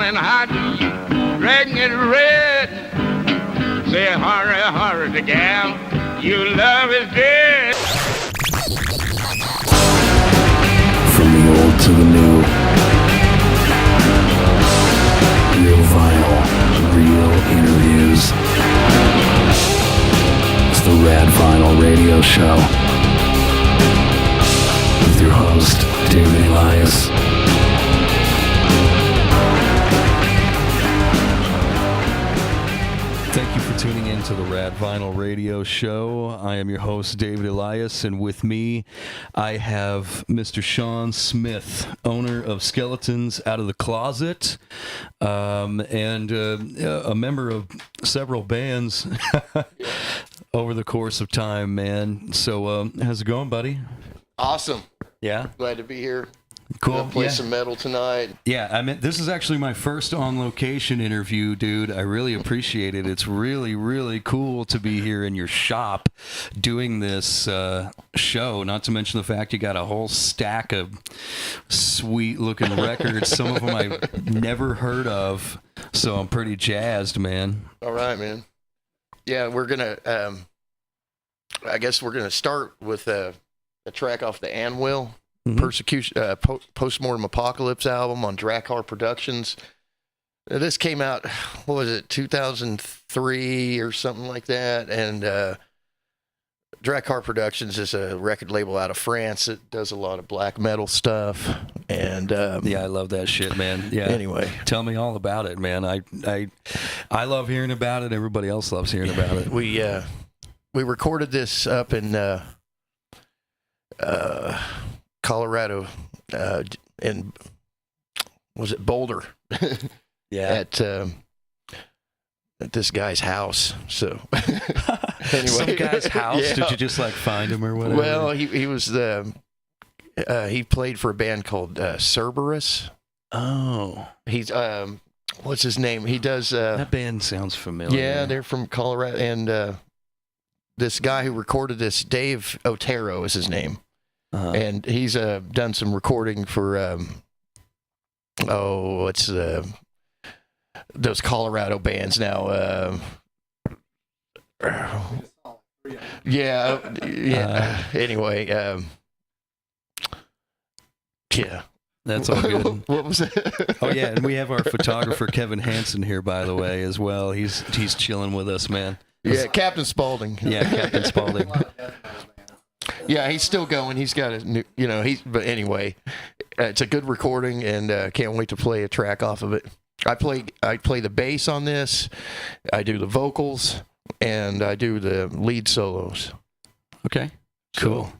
boiling hot, dragging it red. Say, hurry, hurry, the gal, your love is dead. From the old to the new, real vinyl, real interviews. It's the Rad Vinyl Radio Show with your host, David Elias. Thank you for tuning in to the Rad Vinyl Radio Show. I am your host, David Elias, and with me, I have Mr. Sean Smith, owner of Skeletons Out of the Closet, and a member of several bands over the course of time, man. So, how's it going, buddy? Awesome. Yeah? Glad to be here. Cool. Gonna play some metal tonight. Yeah, I mean, this is actually my first on-location interview, dude. I really appreciate it. It's really, really cool to be here in your shop doing this show, not to mention the fact you got a whole stack of sweet-looking records, some of them I've never heard of, so I'm pretty jazzed, man. All right, man. Yeah, we're going to, I guess we're going to start with a track off the Anvil. Mm-hmm. Persecution, Postmortem Apocalypse album on Drakkar Productions. This came out, what was it, 2003 or something like that. And Drakkar Productions is a record label out of France. It does a lot of black metal stuff. And yeah, I love that shit, man. Yeah. Anyway, tell me all about it, man. I love hearing about it. Everybody else loves hearing about it. We recorded this up in Colorado, in, was it Boulder? Yeah. At this guy's house. So anyway, some guy's house. Yeah. Did you just like find him or whatever? Well, he was he played for a band called Cerberus. Oh, He's what's his name? He does that band sounds familiar. Yeah, they're from Colorado, and this guy who recorded this, Dave Otero is his name. Uh-huh. And he's done some recording for what's those Colorado bands now? Anyway, yeah. That's all good. What was it? Oh yeah, and we have our photographer Kevin Hansen here, by the way, as well. He's chilling with us, man. Yeah, Captain Spaulding. Yeah, Captain Spaulding. Yeah, he's still going. He's got a new, but anyway, it's a good recording, and can't wait to play a track off of it. I play the bass on this. I do the vocals, and I do the lead solos. Okay, cool.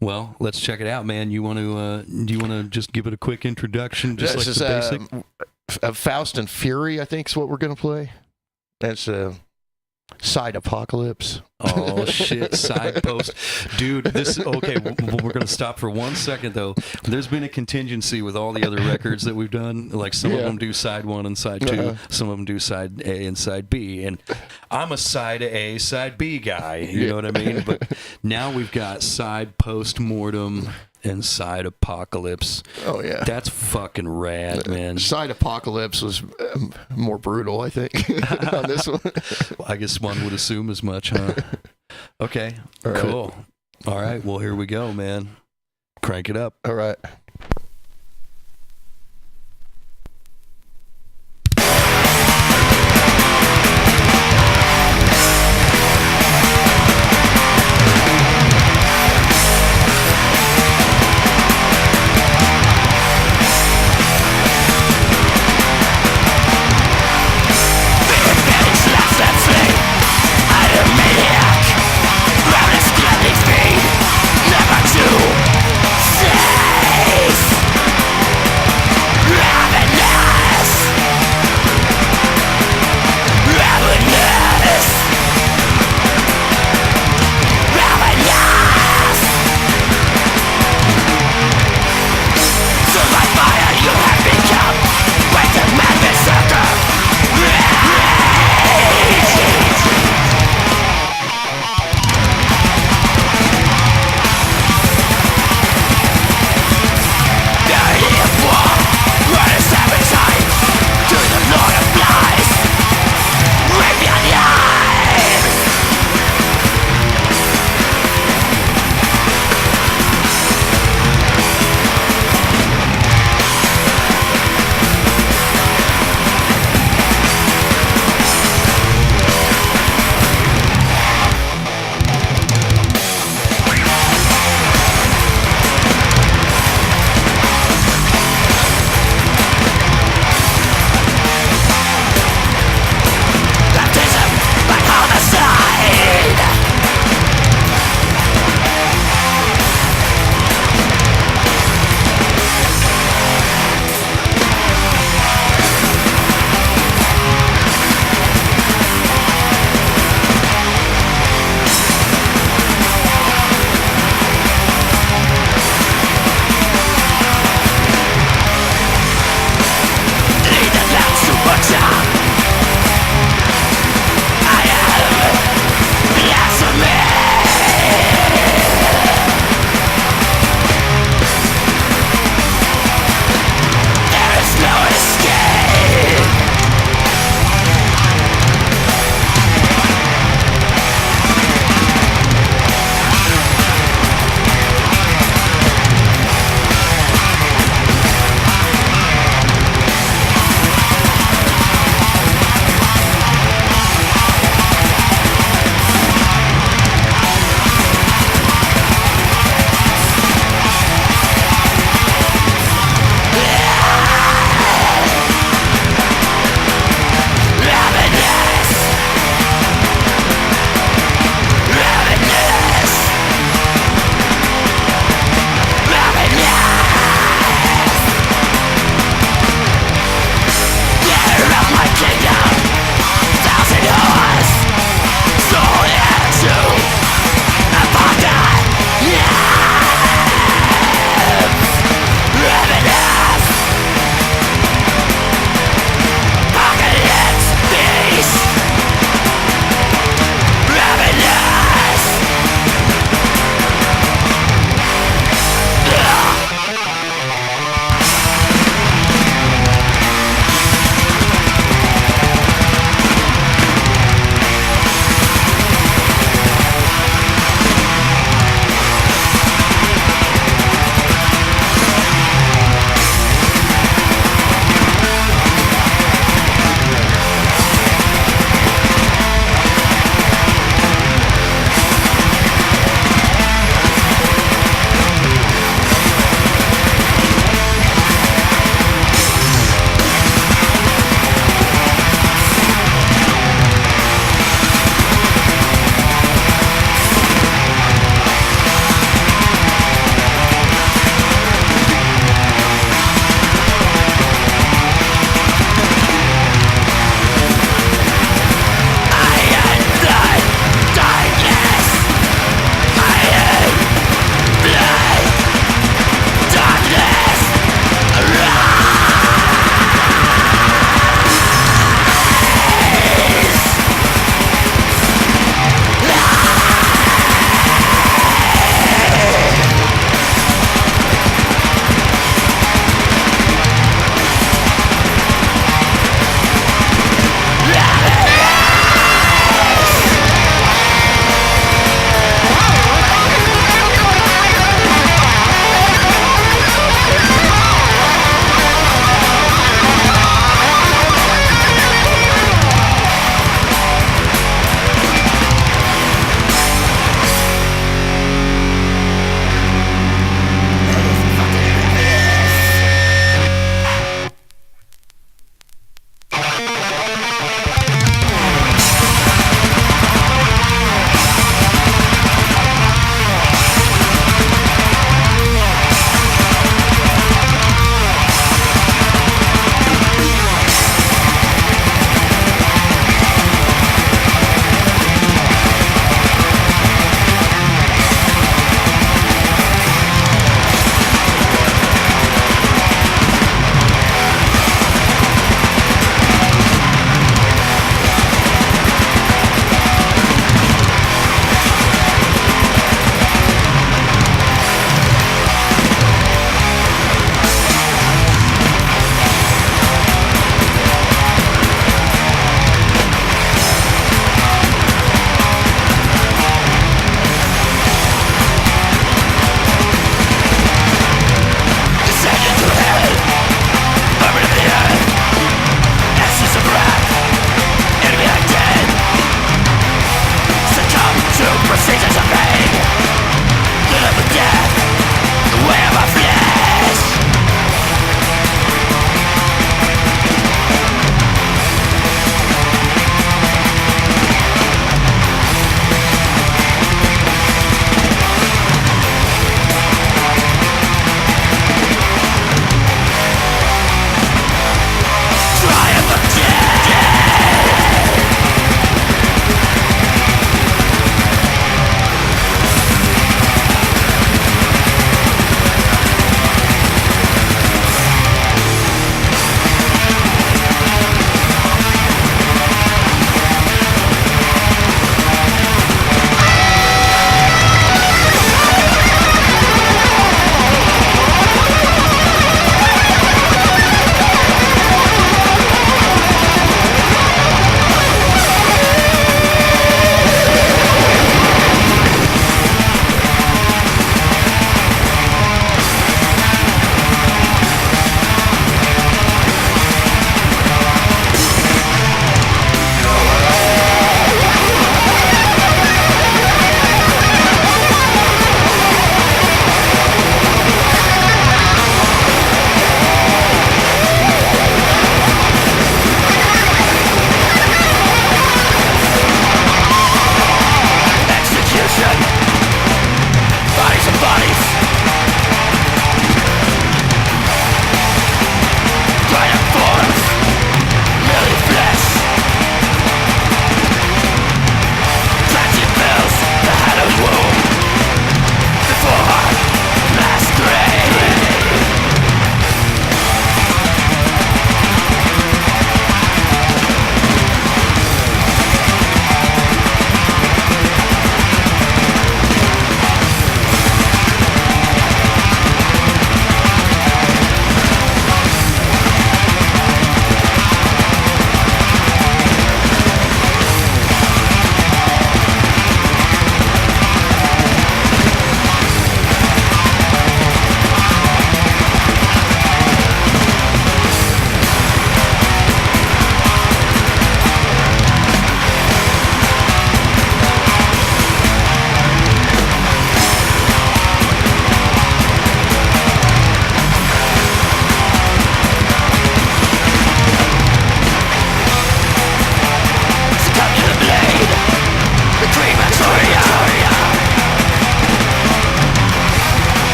Well, let's check it out, man. Do you want to just give it a quick introduction, just this like is, the basic? Faust and Fury, I think, is what we're gonna play. That's Side Apocalypse. Oh shit, side post. Dude, okay, we're going to stop for 1 second though. There's been a contingency with all the other records that we've done. Like some of them do side 1 and side 2, some of them do side A and side B, and I'm a side A, side B guy, you know what I mean? But now we've got side Postmortem and side Apocalypse. Oh yeah, that's fucking rad, man. Side Apocalypse was more brutal, I think, on this one. Well, I guess one would assume as much, huh? Okay, all right. Cool. All right, well, here we go, man. Crank it up. All right. Never to say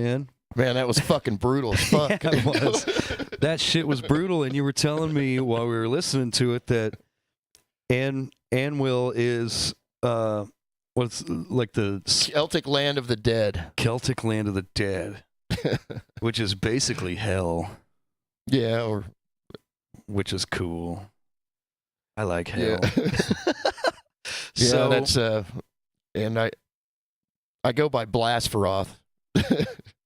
man. Man, that was fucking brutal as fuck. Yeah, it was. That shit was brutal, and you were telling me while we were listening to it that Anvil is what's like the Celtic land of the dead. Celtic land of the dead, which is basically hell. Yeah, or which is cool. I like hell. Yeah, So that's and I go by Blasferoth.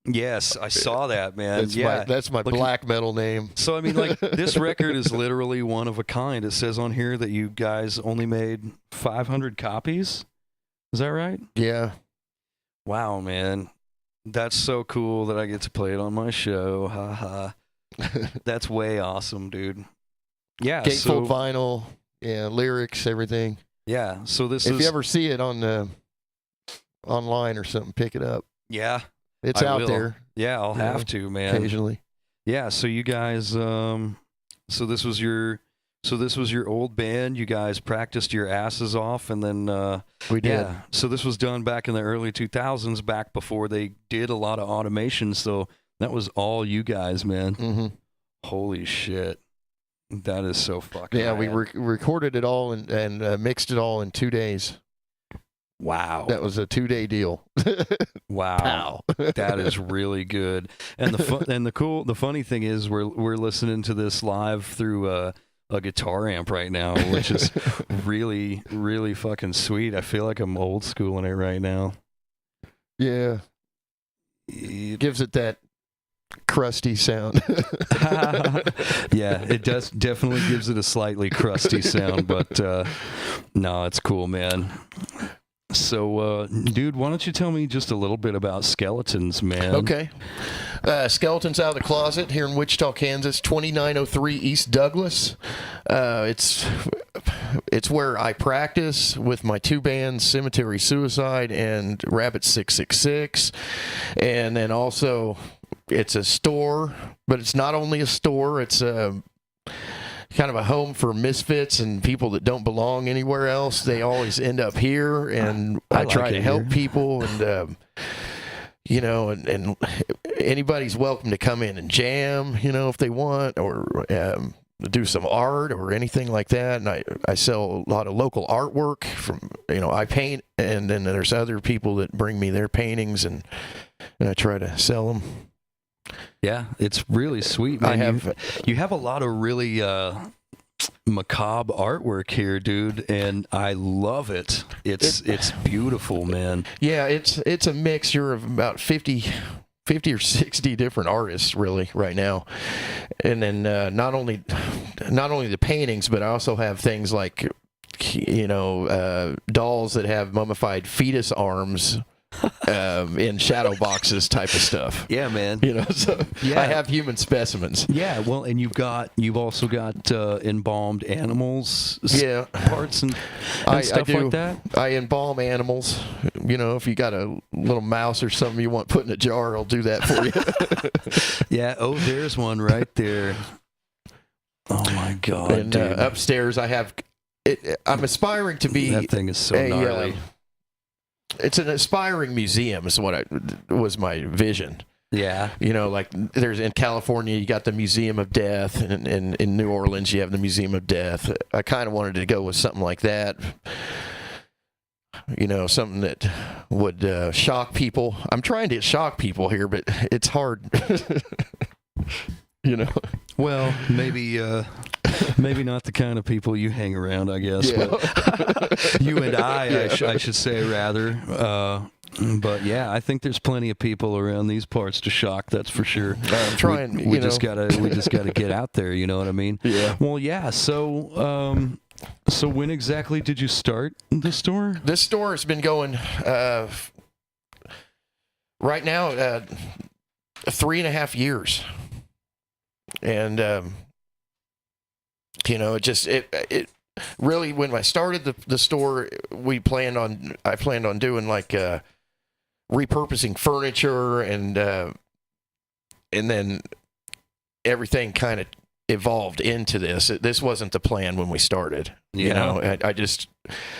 yes, I saw that, man. That's my Look, black metal name. So I mean, like, this record is literally one of a kind. It says on here that you guys only made 500 copies. Is that right? Yeah. Wow, man. That's so cool that I get to play it on my show. Ha ha. That's way awesome, dude. Yeah. Gatefold vinyl. Yeah, lyrics, everything. Yeah. So this if is. you ever see it on online or something, pick it up. Yeah. It's I out will. there. Yeah, I'll have to, man. Occasionally. Yeah. So you guys. So this was your old band. You guys practiced your asses off, and then We did. Yeah. So this was done back in the early 2000s, back before they did a lot of automation. So that was all you guys, man. Mm-hmm. Holy shit. That is so fucking Yeah, we rad. recorded it all and mixed it all in 2 days. Wow. That was a 2-day deal. Wow. Pow. That is really good. And the funny thing is we're listening to this live through a guitar amp right now, which is really, really fucking sweet. I feel like I'm old schooling it right now. Yeah. It Gives it that crusty sound. Yeah, it definitely gives it a slightly crusty sound, but no, it's cool, man. So, dude, why don't you tell me just a little bit about Skeletons, man? Okay. Skeletons Out of the Closet here in Wichita, Kansas, 2903 East Douglas. It's where I practice with my two bands, Cemetery Suicide and Rabbit 666. And then also, it's a store, but it's not only a store, it's a kind of a home for misfits and people that don't belong anywhere else. They always end up here, and I try to help people, and and anybody's welcome to come in and jam, if they want, or do some art or anything like that. And I sell a lot of local artwork from, I paint, and then there's other people that bring me their paintings, and I try to sell them. Yeah, it's really sweet, man. You have a lot of really macabre artwork here, dude, and I love it. It's beautiful, man. Yeah, it's a mixture of about 50 or 60 different artists really right now. And then not only the paintings, but I also have things like dolls that have mummified fetus arms in shadow boxes type of stuff. Yeah, man. So Yeah. I have human specimens. Yeah, well, and you've also got embalmed animals, Yeah. parts and stuff I do. like that. I embalm animals. If you got a little mouse or something you want put in a jar, I'll do that for you. Yeah. Oh, there's one right there. Oh my god, And dude. upstairs I have. I'm aspiring to be. That thing is so gnarly. It's an aspiring museum is what was my vision. Yeah. Like there's in California, you got the Museum of Death, and in New Orleans, you have the Museum of Death. I kind of wanted to go with something like that. Something that would shock people. I'm trying to shock people here, but it's hard. Well, maybe not the kind of people you hang around, I guess. Yeah. But you and I should say rather. But yeah, I think there's plenty of people around these parts to shock. That's for sure. I'm trying. We just gotta get out there. You know what I mean? Yeah. Well, yeah. So when exactly did you start the store? This store has been going right now 3.5 years, and it really, when I started the store, I planned on doing like repurposing furniture, and then everything kind of evolved into this. This wasn't the plan when we started. Yeah. You know, I just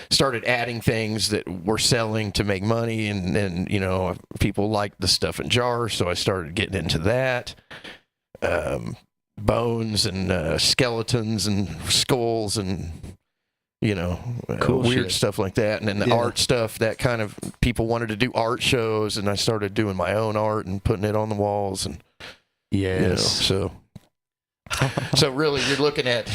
started adding things that were selling to make money, and you know, people liked the stuff in jars, so I started getting into that. Bones and skeletons and skulls and, you know, Cool weird shit. stuff like that. And then the art stuff, that kind of, people wanted to do art shows, and I started doing my own art and putting it on the walls. And Yes. you know, so really you're looking at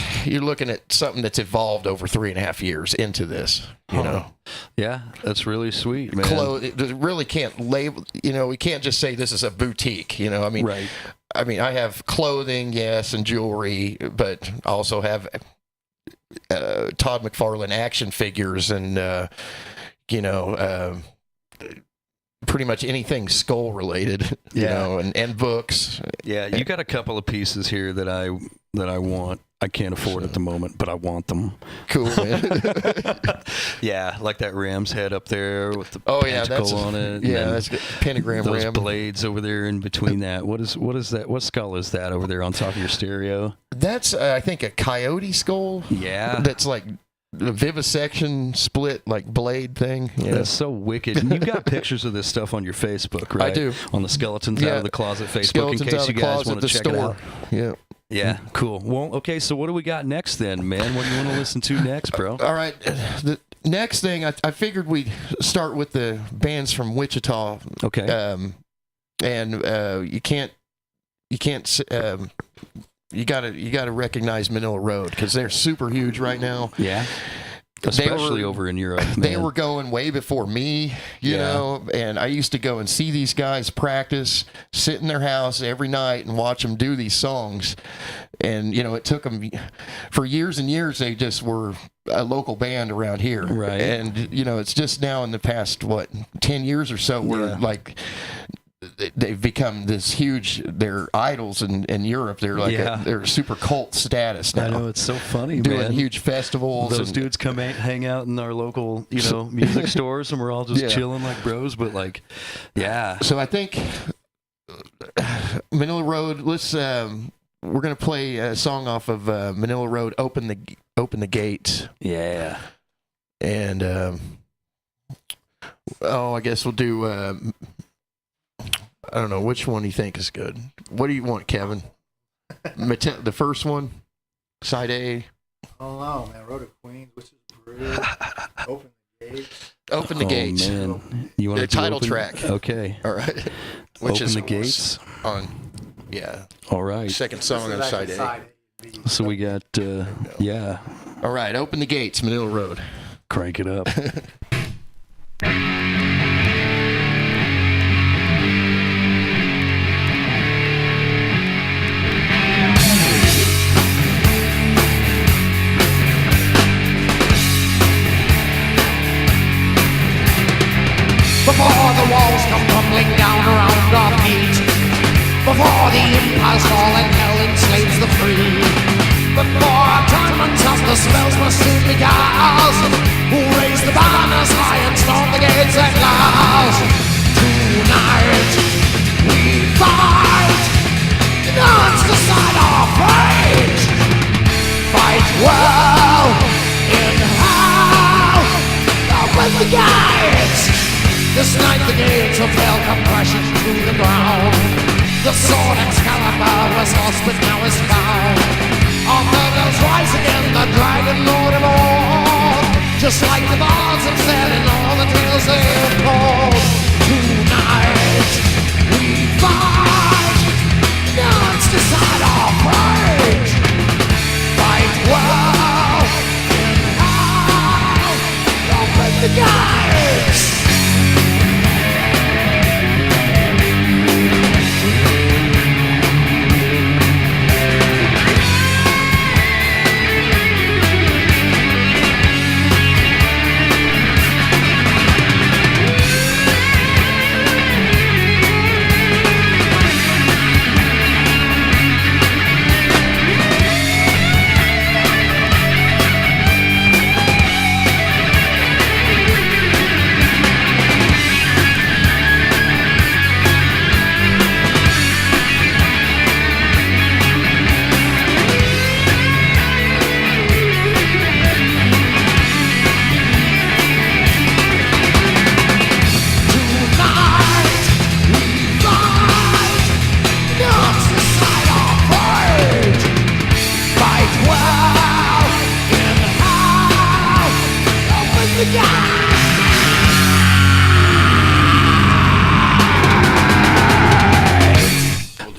something that's evolved over 3.5 years into this, you know. Yeah, that's really sweet, man. It really can't label, you know, we can't just say this is a boutique, you know. I mean, Right. I have clothing, yes, and jewelry, but I also have Todd McFarlane action figures and, you know, pretty much anything skull related, you know, and books. Yeah, you got a couple of pieces here that I want. I can't afford at the moment, but I want them. Cool, man. Yeah, like that ram's head up there with the that's pentacle on it. Yeah, that's good. Pentagram those ram. blades over there in between that. What is that? What skull is that over there on top of your stereo? That's I think a coyote skull. Yeah, That's like the vivisection split like blade thing. Yeah. That's so wicked. And you've got pictures of this stuff on your Facebook, right? I do. On the Skeletons Out of the Closet Facebook, Skeletons in case Out you of the guys Closet, want to the check store. it out. Yeah. Yeah, cool. Well, okay, so what do we got next then, man? What do you want to listen to next, bro? All right. The next thing, I figured we'd start with the bands from Wichita. Okay. You gotta recognize Manila Road, because they're super huge right now. Yeah. Especially over in Europe, man. They were going way before me, you know, and I used to go and see these guys practice, sit in their house every night and watch them do these songs. And, you know, it took them for years and years. They just were a local band around here. Right. And, you know, it's just now in the past, 10 years or so, where like they've become this huge, they're idols in Europe. They're like they're super cult status now. I know, it's so funny, doing man. huge festivals. Those dudes come hang out in our local, you know, music stores, and we're all just chilling like bros. But like, yeah. So I think Manila Road. Let's we're gonna play a song off of Manila Road. Open the Gates. Yeah. And I guess we'll do. I don't know, which one do you think is good. What do you want, Kevin? The first one, side A. Oh no, man! Road to Queens, which is brutal. Open the gates. Open the Gates. Man. You want The title track. Okay. All right. Which Open is the Gates. On. All right. Second song on side A. So we got All right. Open the Gates, Manila Road. crank it up. Before the walls come tumbling down around our feet, before the empires fall and hell enslaves the free, before tournaments of the spells must soon be cast, who raise the banners high and storm the gates at last. Tonight we fight, dance decide our fate, fight well in hell, open the gates. This night the gates of hell come crashing through the ground. The sword Excalibur was lost but now is found. Our murders rise again, the dragon lord of all. Just like the bards have said in all the tales they have told. Tonight we fight, dance decide our fate. Fight well in hell, open the gates.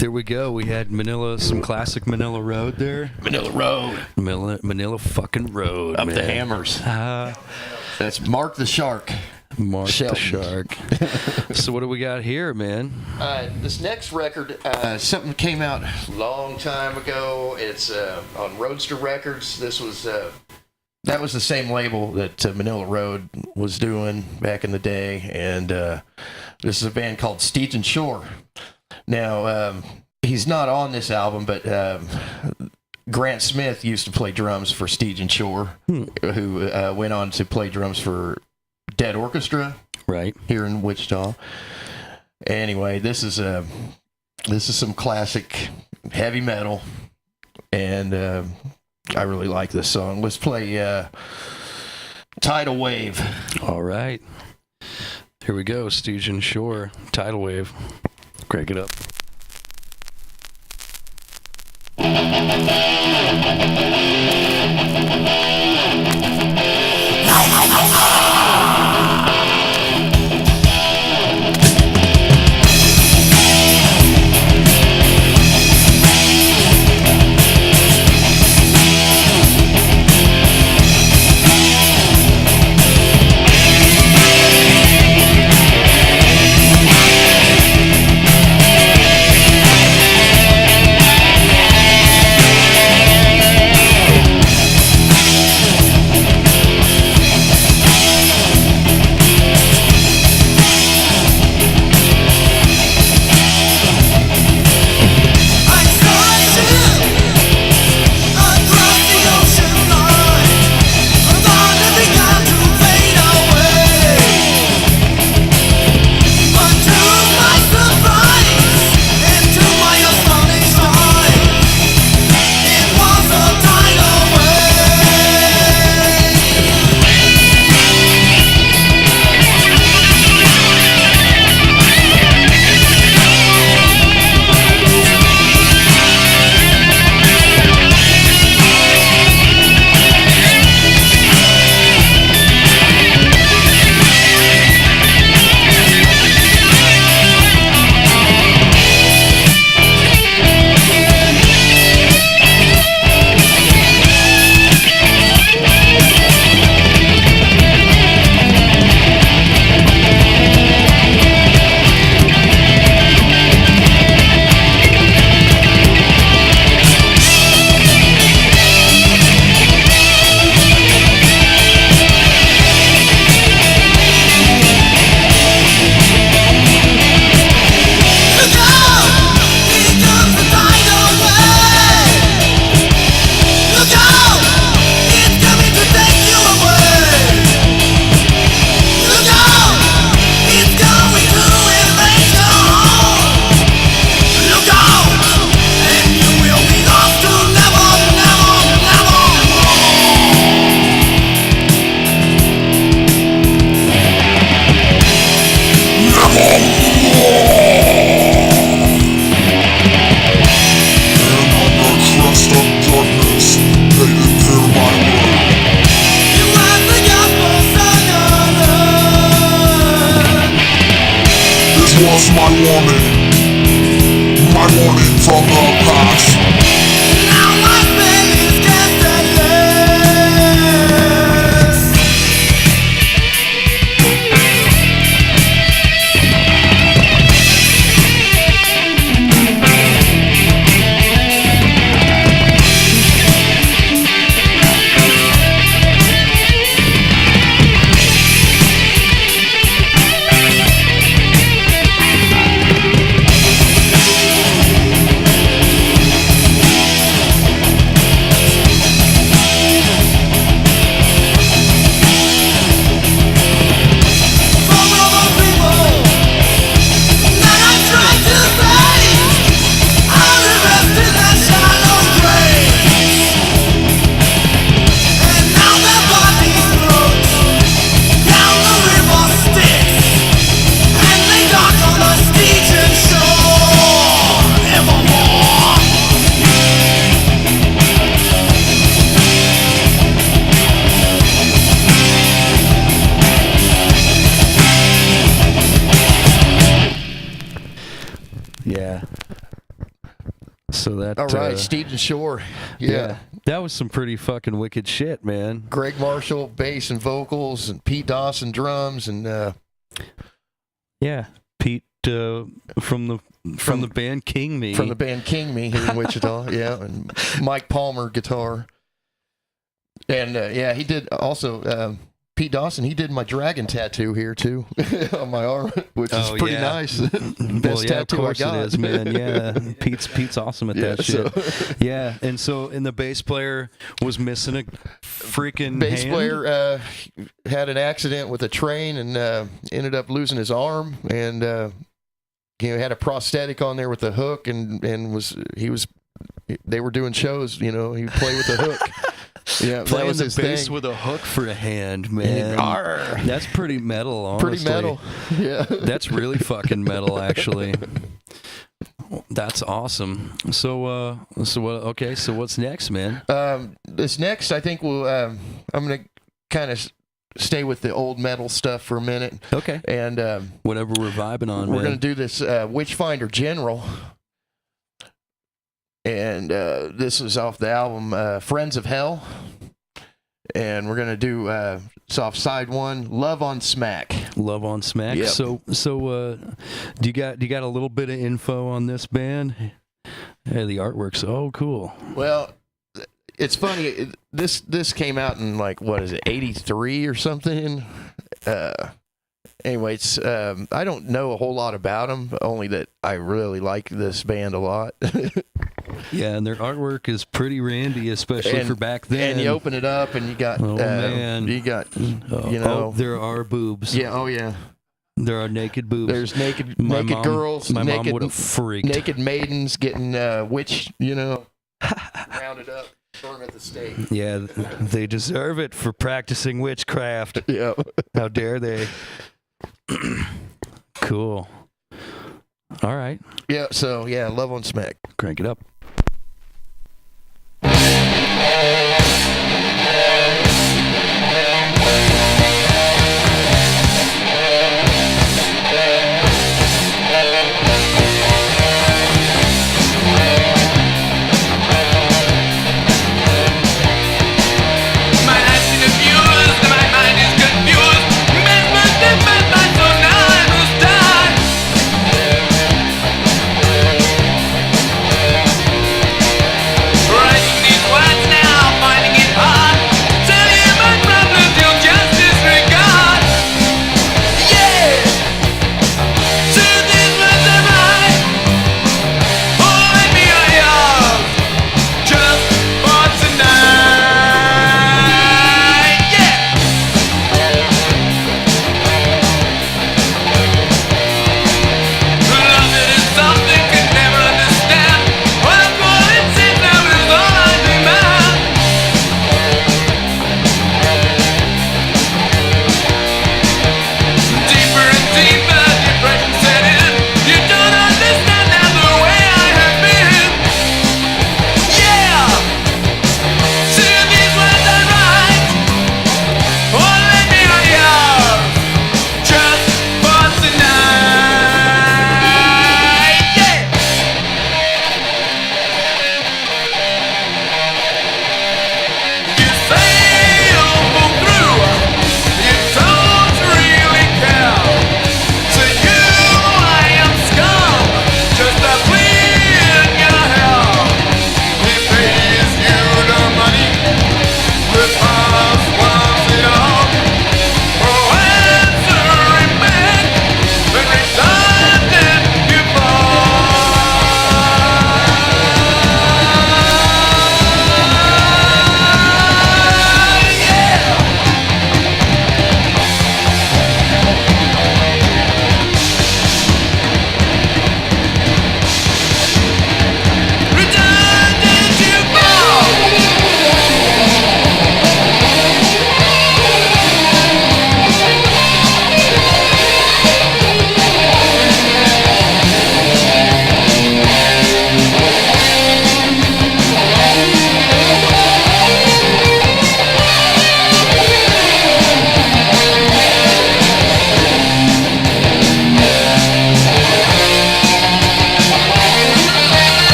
There we go. We had some classic Manila Road there. Manila Road. Manila fucking Road. Up man. the hammers. That's Mark the Shark. Mark Shelton. the Shark. So what do we got here, man? This next record, something came out a long time ago. It's on Roadster Records. This was that was the same label that Manila Road was doing back in the day, and this is a band called Steeds Shore. Now he's not on this album, but Grant Smith used to play drums for Steeds Shore, who went on to play drums for Dead Orchestra, right here in Wichita. Anyway, this is some classic heavy metal, and I really like this song. Let's play Tidal Wave. All right, here we go. Steeds Shore, Tidal Wave. Crank it up. Tidal So that. All right, Steven Shore. Yeah. That was some pretty fucking wicked shit, man. Greg Marshall, bass and vocals, and Pete Dawson, drums, and yeah, Pete from the band King Me. From the band King Me here in Wichita, yeah, and Mike Palmer guitar, and yeah, he did also. Pete Dawson, he did my dragon tattoo here too on my arm, which is pretty nice. Best tattoo I got. It is, man. Yeah, Pete's awesome at that shit. So. Yeah, and the bass player was missing a freaking bass hand. Player had an accident with a train and ended up losing his arm, and had a prosthetic on there with a hook, and they were doing shows. He would play with the hook. Yeah, playing that was his the bass thing. with a hook for a hand, man. That's pretty metal, honestly. Pretty metal. Yeah. That's really fucking metal, actually. That's awesome. So what? Okay, so what's next, man? This next, I think I'm gonna kind of stay with the old metal stuff for a minute. Okay. And whatever we're vibing on, we're gonna do this Witchfinder General. And this is off the album Friends of Hell. And we're going to do, it's off side 1, Love on Smack. Love on Smack. Yep. So do you got a little bit of info on this band? Hey, the artwork's cool. Well, it's funny. This came out in like, what is it, 83 or something? Anyway, it's I don't know a whole lot about them, only that I really like this band a lot. Yeah, and their artwork is pretty randy, especially for back then. And you open it up, and you got, man, you got, there are boobs. Yeah, oh yeah. There are naked boobs. There's naked mom, girls. My naked, mom would have freaked. Naked maidens getting rounded up, thrown at the stake. Yeah, they deserve it for practicing witchcraft. Yeah. How dare they? Cool. All right. Yeah, so, yeah, Love on Smack. Crank it up. Thank you.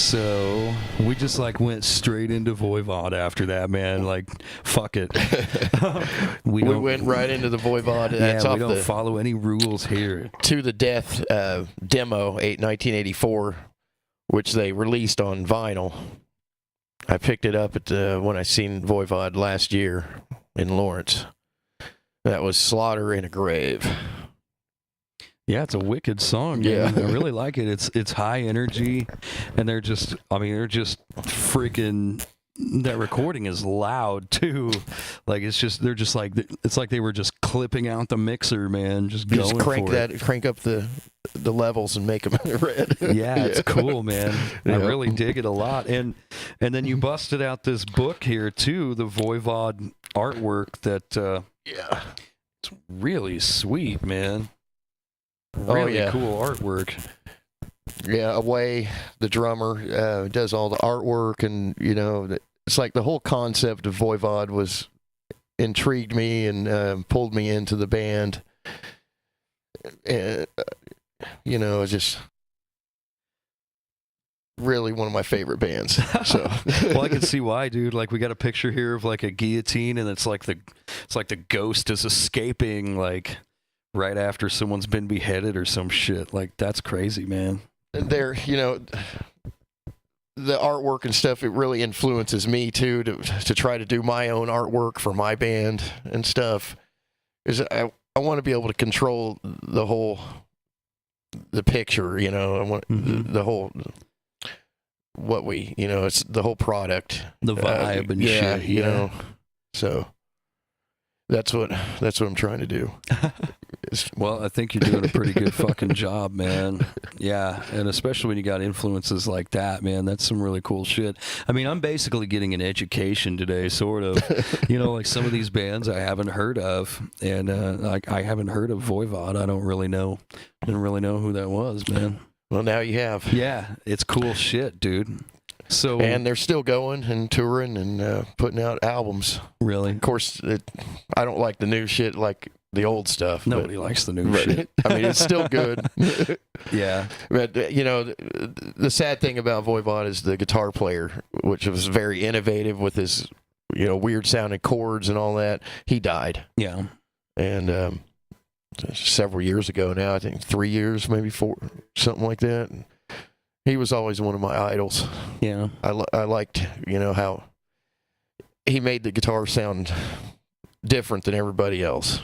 So we just like went straight into Voivod after that, man. Like, fuck it. We went right into the Voivod. That's we off don't the follow any rules here. To the Death demo, 1984, which they released on vinyl. I picked it up at when I seen Voivod last year in Lawrence. That was Slaughter in a Grave. Yeah, it's a wicked song. Yeah, I really like it. It's high energy, and they're just freaking. That recording is loud too. Like they're just like it's like they were just clipping out the mixer, man. Just going crank for it. Crank up the levels and make them red. Yeah, it's cool, man. I really dig it a lot. And then you busted out this book here too, the Voivod artwork. That it's really sweet, man. Really cool artwork. Yeah, Away, the drummer, does all the artwork, and it's like the whole concept of Voivod was intrigued me and pulled me into the band. And it's just really one of my favorite bands. So, well, I can see why, dude. Like, we got a picture here of like a guillotine, and it's like the ghost is escaping, like, right after someone's been beheaded or some shit. Like, that's crazy, man. And there, the artwork and stuff, it really influences me too to try to do my own artwork for my band and stuff. Because I want to be able to control the picture, I want the whole, it's the whole product, the vibe and shit. Yeah. So that's what I'm trying to do. Well, I think you're doing a pretty good fucking job, man. Yeah, and especially when you got influences like that, man. That's some really cool shit. I mean, I'm basically getting an education today, sort of. Like some of these bands I haven't heard of, and like I haven't heard of Voivod. I didn't really know who that was, man. Well, now you have. Yeah, it's cool shit, dude. So, and they're still going and touring and putting out albums. Really? Of course, I don't like the new shit like the old stuff. Nobody likes the new shit. I mean, it's still good. Yeah. But, the sad thing about Voivod is the guitar player, which was very innovative with his, weird sounding chords and all that. He died. Yeah. And several years ago now, I think 3 years, maybe 4, something like that. He was always one of my idols. Yeah. I liked, how he made the guitar sound different than everybody else.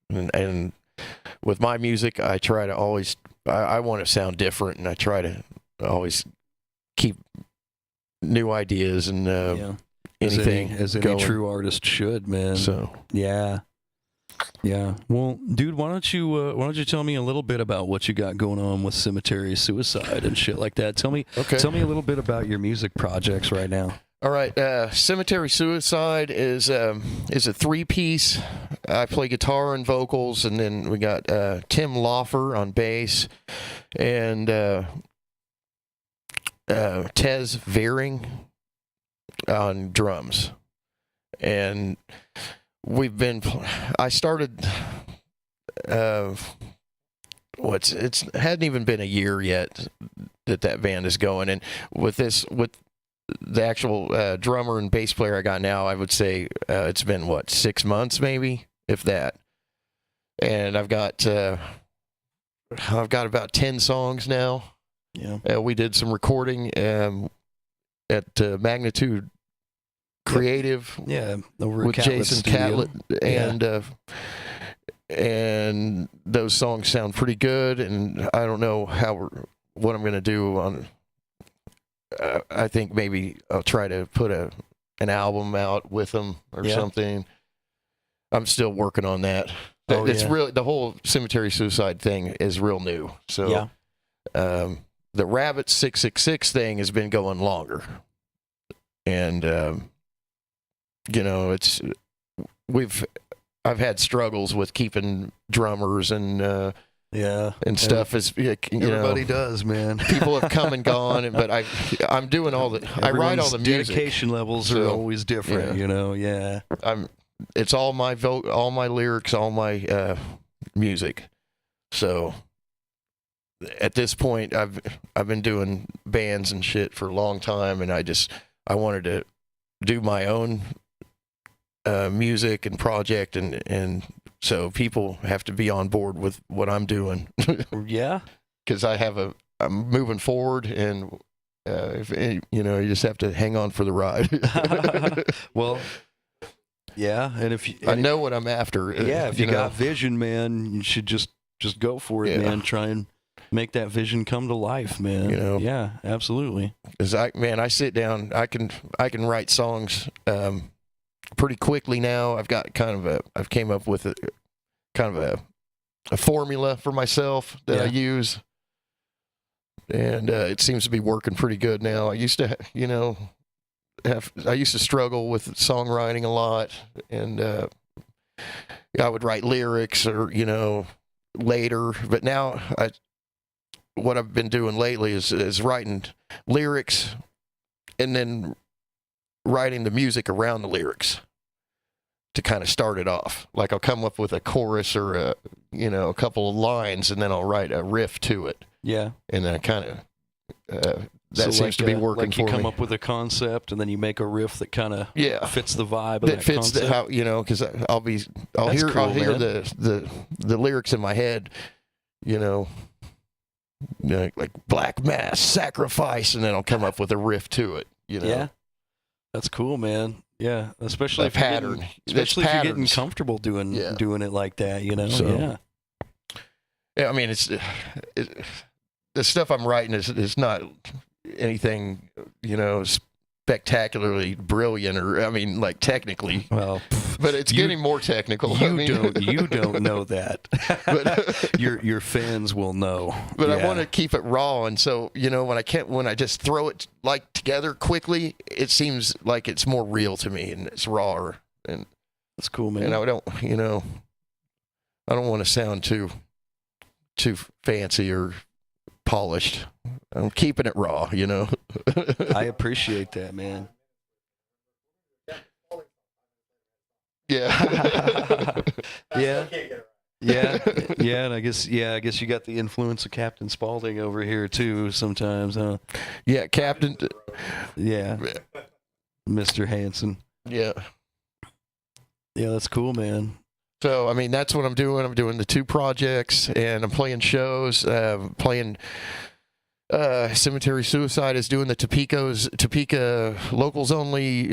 And with my music, I try to always, I want to sound different, and I try to always keep new ideas and anything. As any going. true artist should, man. So yeah. Well, dude, why don't you tell me a little bit about what you got going on with Cemetery Suicide and shit like that? Tell me a little bit about your music projects right now. All right, Cemetery Suicide is a 3-piece. I play guitar and vocals, and then we got Tim Lawfer on bass, and Tez Veering on drums. And I started, it hadn't even been a year yet that band is going, and with the actual drummer and bass player I got now, I would say it's been 6 months maybe, if that. And I've got about 10 songs now. Yeah. We did some recording at Magnitude Creative. Yeah, over with Jason Catlett, and those songs sound pretty good. And I don't know what I'm going to do on. I think maybe I'll try to put an album out with them or something. I'm still working on that. It's really, the whole Cemetery Suicide thing is real new. So the Rabbit 666 thing has been going longer, and I've had struggles with keeping drummers and stuff. Everybody does, man. People have come and gone, but I'm doing all the. I write all the music. Dedication levels are always different, Yeah. It's all my all my lyrics, all my music. So at this point, I've been doing bands and shit for a long time, and I wanted to do my own music and project, and so people have to be on board with what I'm doing. Yeah, because I'm moving forward, and if you just have to hang on for the ride. Well, yeah, and I know what I'm after. Yeah, if you got vision, man, you should just go for it, man. Try and make that vision come to life, man. Yeah, absolutely. Because I sit down, I can write songs pretty quickly now. I've got I've came up with a formula for myself that I use, and it seems to be working pretty good now. I used to, I used to struggle with songwriting a lot, and I would write lyrics or later, but now what I've been doing lately is writing lyrics and then writing the music around the lyrics to kind of start it off. Like I'll come up with a chorus or a couple of lines, and then I'll write a riff to it. Yeah. And then I kind of that seems to be working for me. You come up with a concept, and then you make a riff that kind of fits the vibe of that fits concept. Because I'll hear the lyrics in my head, like Black Mass, Sacrifice, and then I'll come up with a riff to it. Yeah, that's cool, man. Yeah, especially if you're getting comfortable doing it like that. So, yeah. I mean, the stuff I'm writing is not anything, spectacularly brilliant, or like technically. Well, but it's getting more technical. You don't know that. But your fans will know. But I want to keep it raw, and so when I just throw it together quickly, it seems like it's more real to me, and it's rawer. And that's cool, man. And I don't want to sound too fancy or polished. I'm keeping it raw, I appreciate that, man. Yeah. Yeah, and I guess you got the influence of Captain Spaulding over here too sometimes, huh? Yeah, Captain. Yeah. Mr. Hanson. Yeah. Yeah, that's cool, man. So, that's what I'm doing. I'm doing the 2 projects, and I'm playing shows, playing Cemetery Suicide is doing the Topeka Locals Only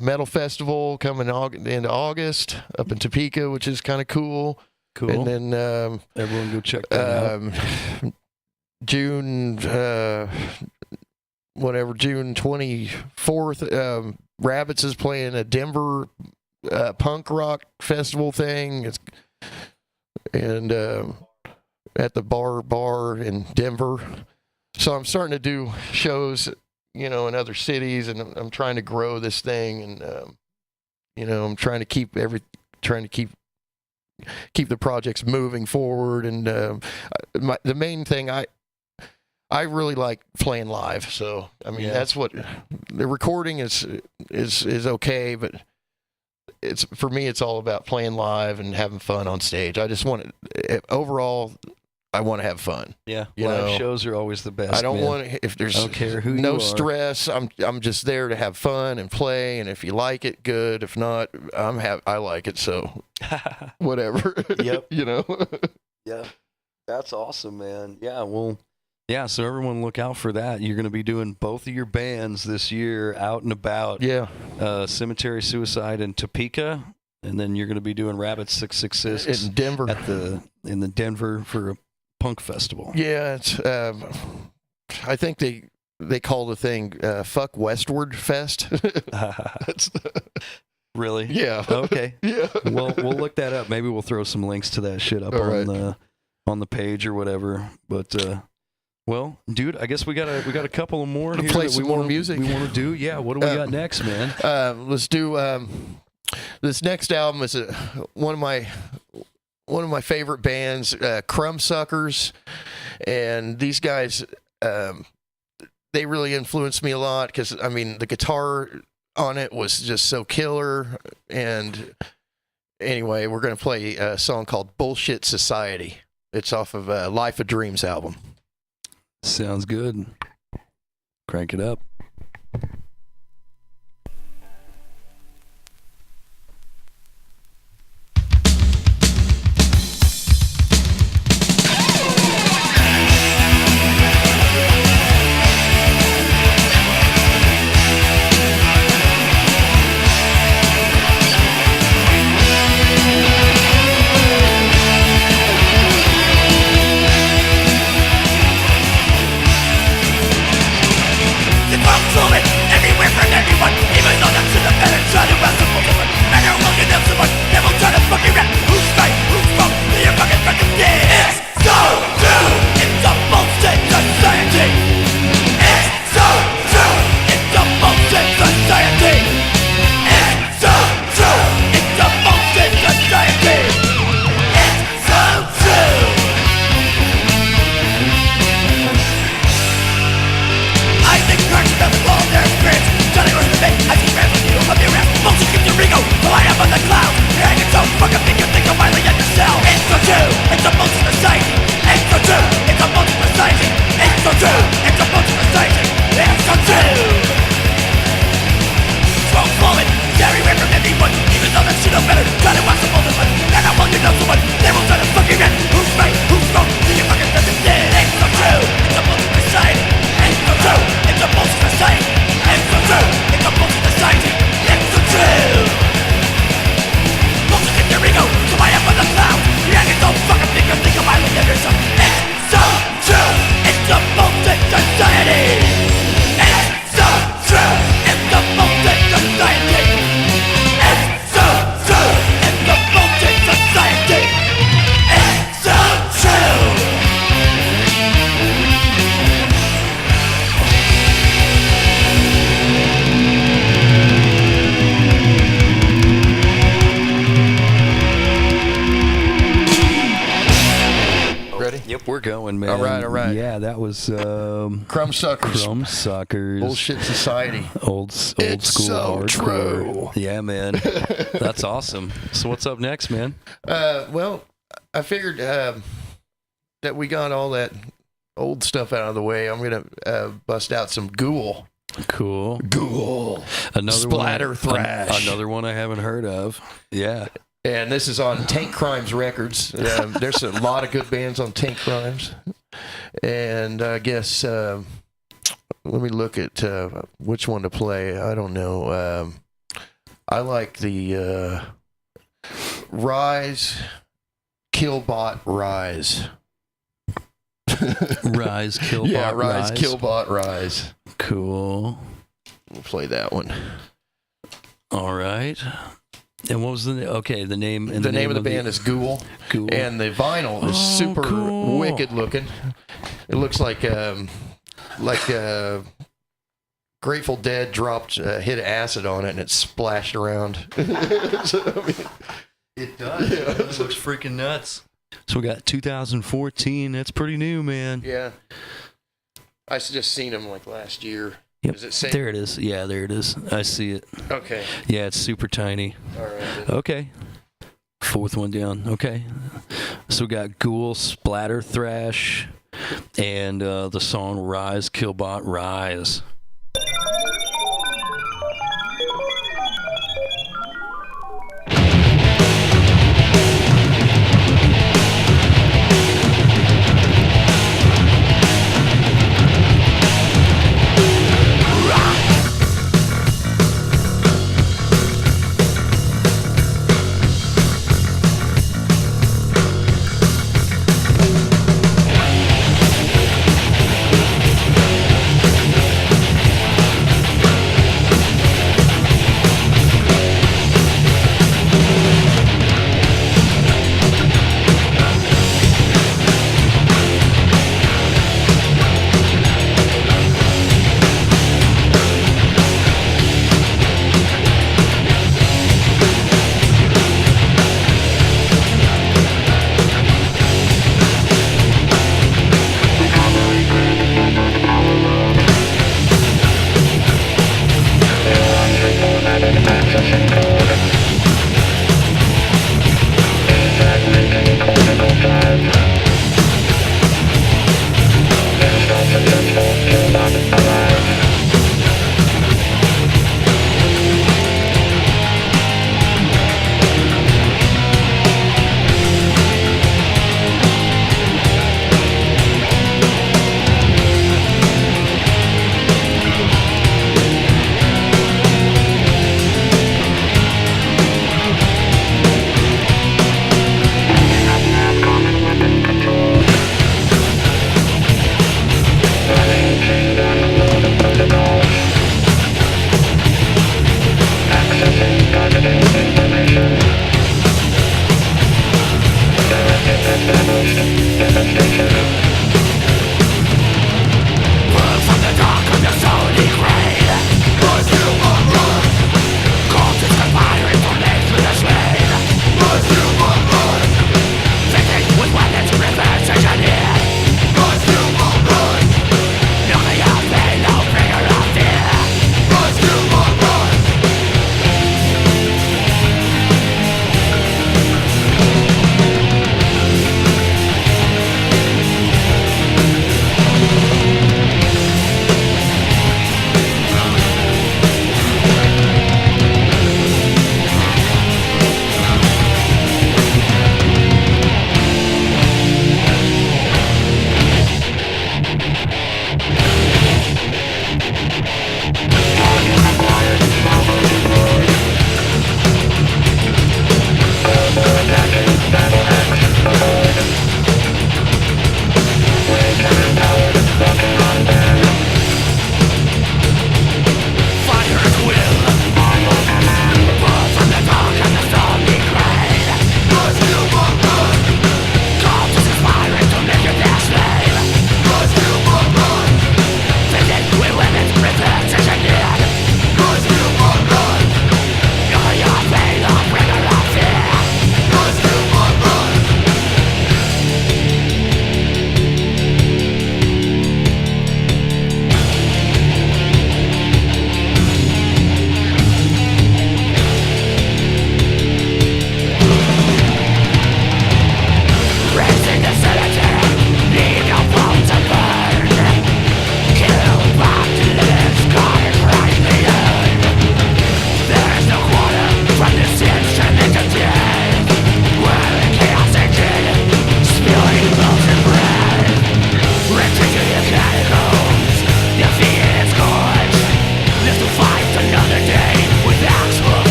Metal Festival coming into August up in Topeka, which is kind of cool. Cool. And then everyone go check that out. June 24th, Rabbits is playing a Denver punk rock festival thing. And at the bar in Denver. So I'm starting to do shows, in other cities, and I'm trying to grow this thing, and I'm trying to keep the projects moving forward. And the main thing I really like playing live. So that's what the recording is okay, but for me it's all about playing live and having fun on stage. I just want overall. I want to have fun. Yeah, live shows are always the best. I don't want if there's I don't care who no you are. stress. I'm just there to have fun and play. And if you like it, good. If not, I like it. So whatever. Yep. Yeah, that's awesome, man. Yeah, well, yeah. So everyone look out for that. You're going to be doing both of your bands this year out and about. Yeah. Cemetery Suicide in Topeka, and then you're going to be doing Rabbit 666 in Denver in the Denver for a punk festival. Yeah, it's I think they call the thing Fuck Westward Fest. Really? Yeah. Okay. Yeah. Well, we'll look that up. Maybe we'll throw some links to that shit up on the page or whatever. But well, dude, I guess we got a couple of more here. Play some more music. We want to do. Yeah. What do we got next, man? Let's do this next album is one of my favorite bands, Crumbsuckers, and these guys, they really influenced me a lot because the guitar on it was just so killer. And anyway, we're gonna play a song called "Bullshit Society." It's off of Life of Dreams album. Sounds good. Crank it up. We're going, man. All right. Yeah, that was Crumb Suckers. Bullshit Society. Old It's school so hardcore. true. Yeah, man. That's awesome. So what's up next, man? Well, I figured that we got all that old stuff out of the way. I'm gonna bust out some Ghoul. Cool. Ghoul. Another Splatter one, thrash. Another one I haven't heard of. Yeah. And this is on Tank Crimes Records. There's a lot of good bands on Tank Crimes. And I guess, let me look at which one to play. I don't know. I like the Rise, Killbot, Rise. Rise, Killbot, Yeah, Rise, Rise. Killbot, Rise. Cool. We'll play that one. All right. And what was the name? And the name of the band is Ghoul. Ghoul. And the vinyl is super cool. wicked looking. It looks like Grateful Dead dropped a hit of acid on it and it splashed around. So, I mean, it does. Yeah. It looks freaking nuts. So we got 2014. That's pretty new, man. Yeah. I just seen them like last year. Yep. Does it say? There it is. Yeah, there it is. I see it. Okay. Yeah, it's super tiny. All right. Then. Okay. Fourth one down. Okay. So we got Ghoul, Splatter Thrash, and the song Rise, Killbot, Rise.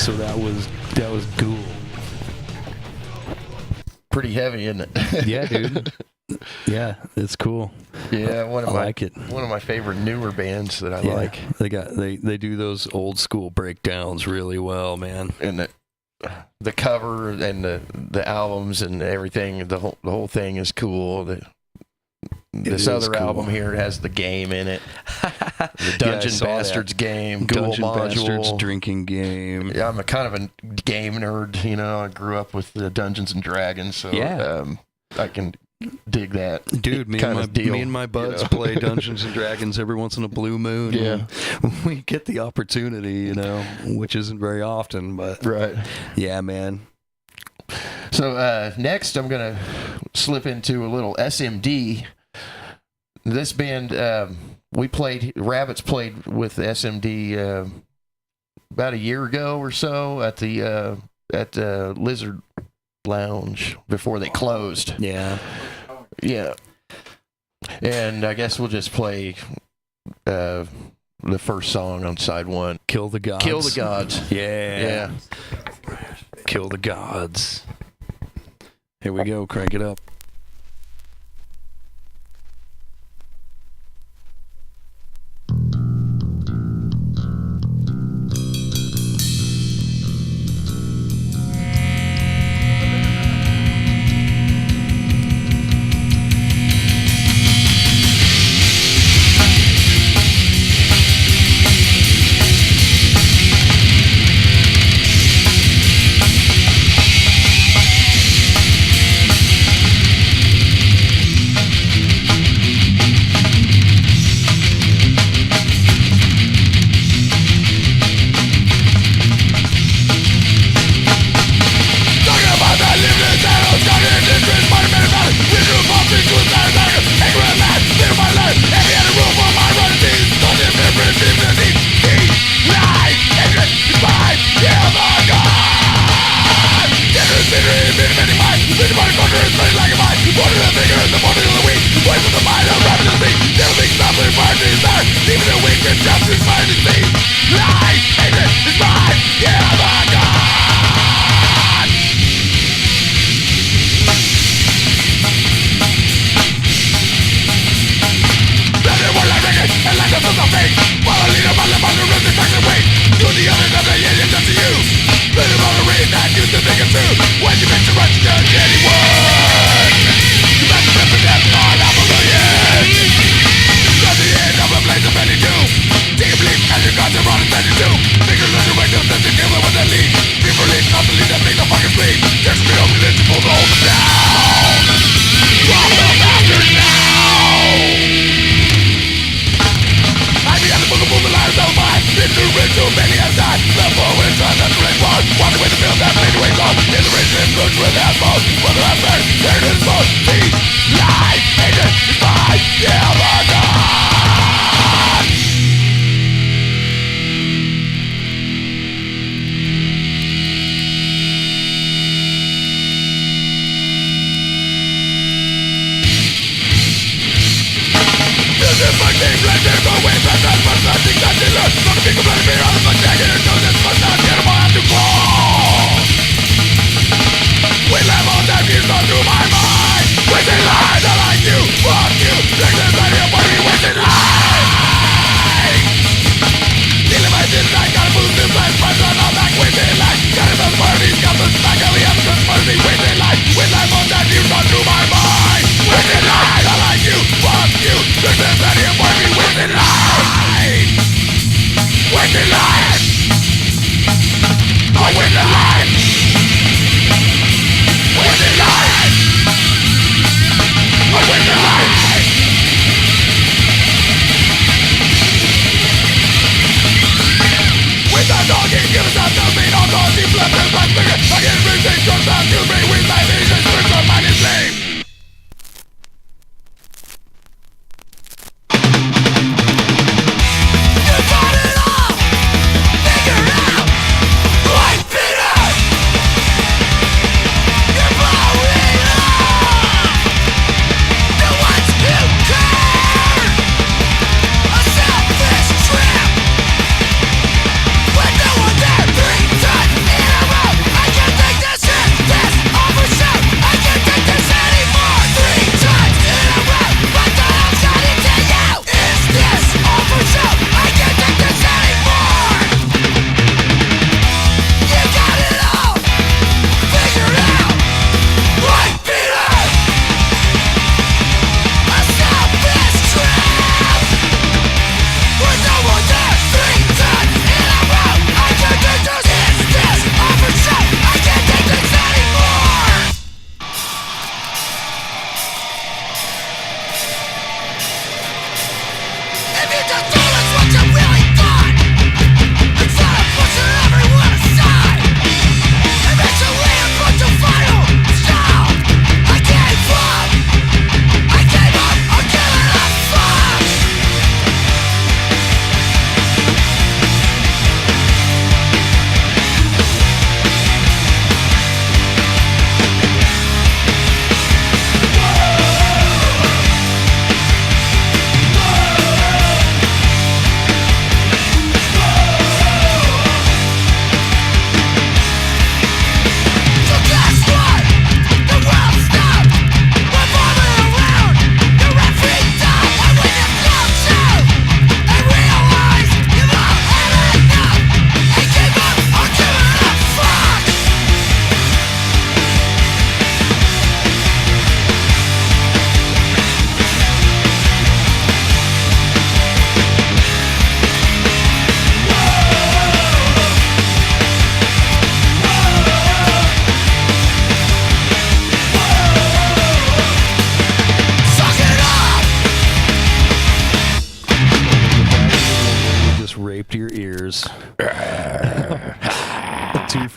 So that was cool. Pretty heavy, isn't it? Yeah, dude. Yeah, it's cool. Yeah, I like it. One of my favorite newer bands that I Yeah, like. they do those old school breakdowns really well, man. And the cover and the albums and everything, the whole thing is cool. This other cool. album here has the game in it. The Dungeon Bastards game, Dungeon dual module. Bastards drinking game. Yeah, I'm a kind of a game nerd. You know, I grew up with the Dungeons and Dragons, so I can dig that. Dude, me and my buds play Dungeons and Dragons every once in a blue moon. Yeah, we get the opportunity, you know, which isn't very often, but right. Yeah, man. So next, I'm gonna slip into a little SMD. This band, Rabbits played with SMD about a year ago or so at the Lizard Lounge before they closed. Yeah. Yeah. And I guess we'll just play the first song on side one. Kill the Gods. Kill the Gods. Yeah. Kill the Gods. Here we go. Crank it up.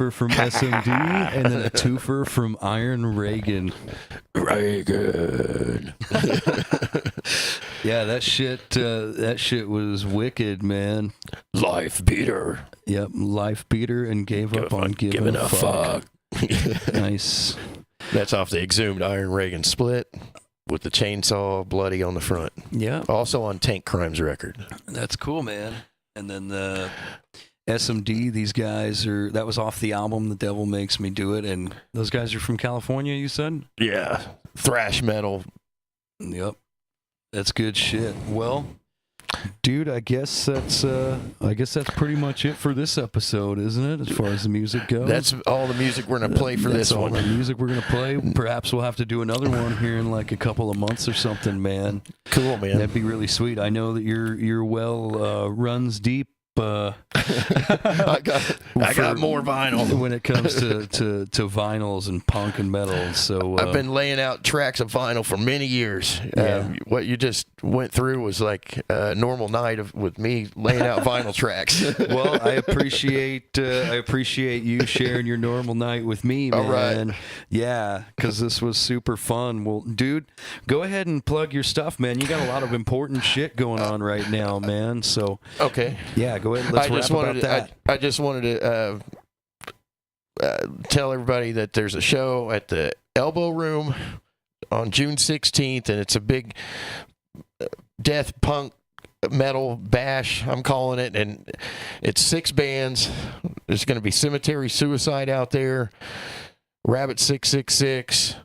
twofer from SMD, and then a twofer from Iron Reagan. Reagan. Yeah, that shit was wicked, man. Life beater. Yep, life beater and gave up on giving a fuck. Nice. That's off the Exhumed Iron Reagan split with the chainsaw bloody on the front. Yeah. Also on Tank Crimes record. That's cool, man. And then the SMD, these guys that was off the album The Devil Makes Me Do It, and those guys are from California, you said? Yeah. Thrash metal. Yep. That's good shit. Well, dude, I guess that's pretty much it for this episode, isn't it? As far as the music goes. That's all the music we're gonna play for this one. That's all the music we're gonna play. Perhaps we'll have to do another one here in like a couple of months or something, man. Cool, man. That'd be really sweet. I know that you're well runs deep. I got more vinyl when it comes to vinyls and punk and metal. So I've been laying out tracks of vinyl for many years. Yeah. What you just went through was like a normal night with me laying out vinyl tracks. Well, I appreciate you sharing your normal night with me, man. All right. Yeah, because this was super fun. Well, dude, go ahead and plug your stuff, man. You got a lot of important shit going on right now, man. So okay, yeah, go ahead. Let's wrap about that. I just wanted to tell everybody that there's a show at the Elbow Room on June 16th, and it's a big death punk metal bash, I'm calling it, and it's 6 bands. There's going to be Cemetery Suicide out there, Rabbit 666,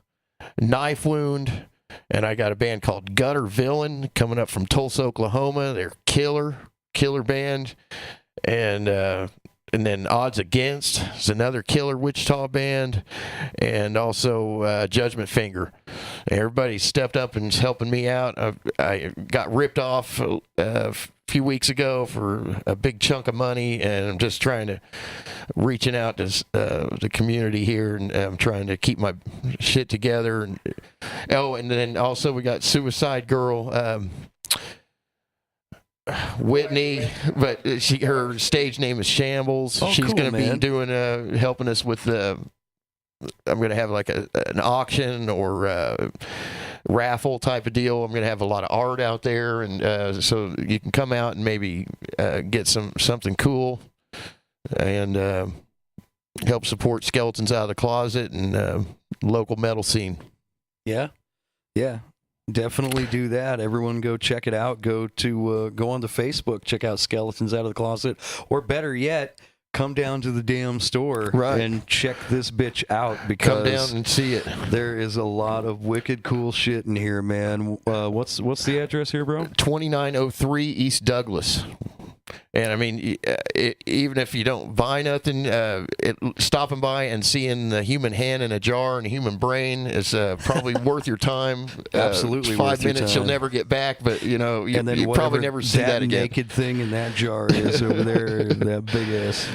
Knife Wound, and I got a band called Gutter Villain coming up from Tulsa, Oklahoma. They're killer band. And then Odds Against is another killer Wichita band, and also Judgment Finger. Everybody stepped up and is helping me out. I got ripped off a few weeks ago for a big chunk of money, and I'm just reaching out to the community here, and I'm trying to keep my shit together. And then also we got Suicide Girl. Whitney, but her stage name is Shambles. Oh, she's cool, going to be man. doing helping us with I'm going to have like an auction or raffle type of deal. I'm going to have a lot of art out there, and so you can come out and maybe get something cool and help support Skeletons Out of the Closet and local metal scene. Yeah. Definitely do that. Everyone go check it out. Go onto Facebook, check out Skeletons Out of the Closet, or better yet, come down to the damn store and check this bitch out, because come down and see it. There is a lot of wicked cool shit in here, man. What's the address here, bro? 2903 East Douglas. And I mean, even if you don't buy nothing, stopping by and seeing the human hand in a jar and a human brain is probably worth your time. Absolutely, 5 minutes you'll never get back, but you probably never see that again. Naked thing in that jar is over there, that big ass.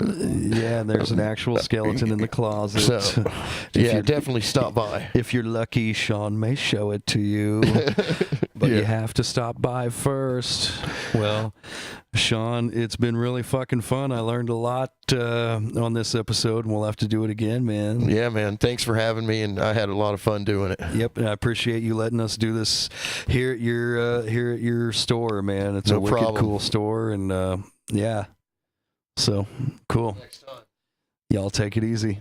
Yeah, there's an actual skeleton in the closet. So, yeah, definitely stop by. If you're lucky, Sean may show it to you, but you have to stop by first. Well, Sean, it's been really fucking fun. I learned a lot on this episode, and we'll have to do it again, man. Yeah, man. Thanks for having me, and I had a lot of fun doing it. Yep, and I appreciate you letting us do this here at your store, man. It's a wicked cool store, and yeah. So cool. Next time. Y'all take it easy.